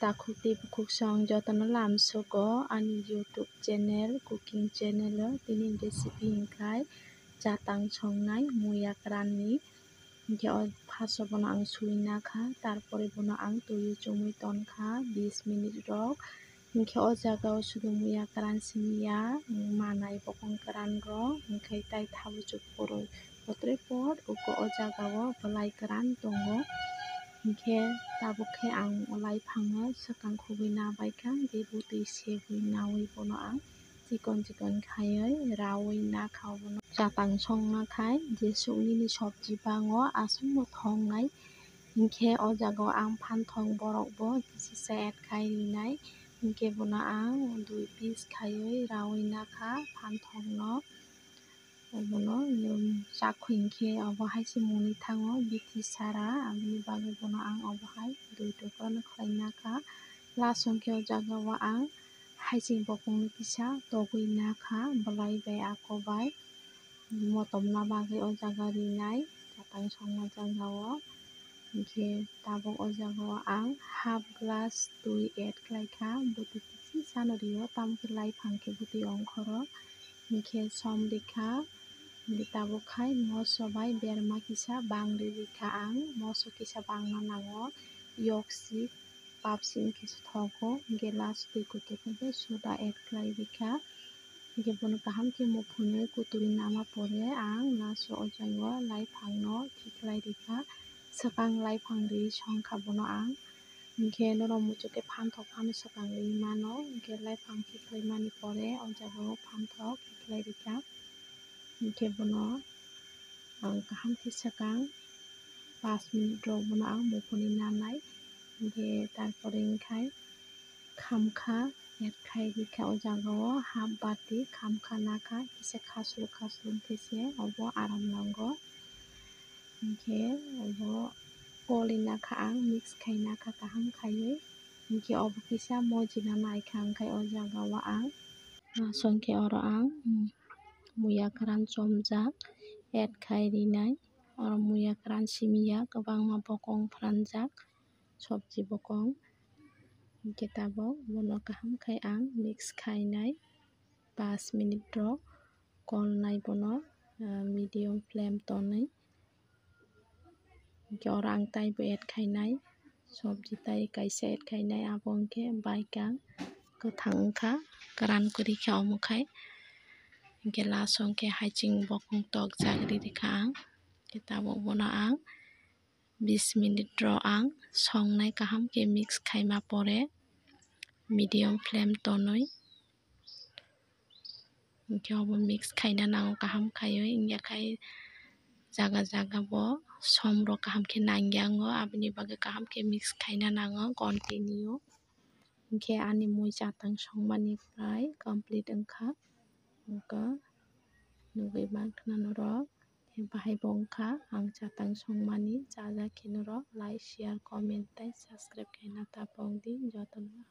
takukti bukuk song jotono lamsugo ani YouTube channel cooking channel tini recipe hingkai jatang songnai muyak ranni hingke o paso bono ang suina kha tarpore bono ang tuyo chumui tonkha 20 minute rok hingke o jaga o sudu muyak ran simiya manai bokong karan rok hingkai tai thabuchuk poroi potre por uko o jaga o belai karan tongo hingke tabuk khe ang laiphango sakang khubui nabaikha bebu tui sebui nawui bono ang chikon khaioi rawui nakha bono jatang songna khai jesuk nini sobji bango asongno thongnai hingke o jaga o ang phanthong borok bo kisisa add khai rinai hingke bono ang 2 piece khaioi rawui nakha phanthong no bono chakhui hingke obo haisi muni thango bithi sara aboni bagui bono ang obo hai 2 tukra khlai nakha last hingke o jaga o ang haising bokong ni kisa togui nakha belai bai ako bai motomna bagui o jaga rinai jatang songna jaga o hingke tabuk o jaga o ang half glass tui add khlaikha buti kisisa no rio tamokhe laifang khe buti ongkhoro hingke som rikha tabuk khai moso bai berma kisa bangri rikha ang moso kisa bangna nango yoksik papsin kisa thogo hingke last tui kutuk hingke soda add khlai rikha hingke bono kaham khe muphunui kutui nama pore ang last o jaga o laifang no khiklai rikha sakang laifang rwi songkha bono ang hingke norok muchukke phanthok phano sakang rwi mano hingke laifang khiklai mani pore o jaga o phanthok khiklai rikha hingke bono ang kaham khe sakang 5 minute rok bono ang muphunui nanai hingke tarpore wngkhai khamkha add khai rikha o jaga o half bati khamkha nakha kisa khaslu khaise obo aram nango hingke obo poli nakha ang mix khai nakha kaham khaioi hingke obo kisa moji no naikha hingkhai o jaga o ang asongkhe oro ang muyak ran chomjak add khai rinai oro muyak ran simiya kwbangma bokong phranjak sobji bokong hingke tabuk bono kaham khai ang mix khainai 5 minute rok kolnai bono medium flame tonwi hingke oro ang tai bo add khainai sobji tai kaisa add khainai abo hingke baikang kwthang wngkha kwran kwrwi khe omo khai hingke last o hingke haiching bokong tokjak ririkha ang hingke tabuk bono ang 20 minute ro ang songnai kaham khe mix khaima pore medium flame tonwi hingke obo mix khaina nango kaham khaioi hingyakhai jaga jaga bo som rok kaham khe nangyango aboni bagui kaham khe mix khaina nango continue hingke ani mui jatang songmani prai complete wngkha nugui mangkhana norok bahai bo wngkha ang jatang songmani jaja khe norok like share comment tei subscribe khaina tapong di jotono.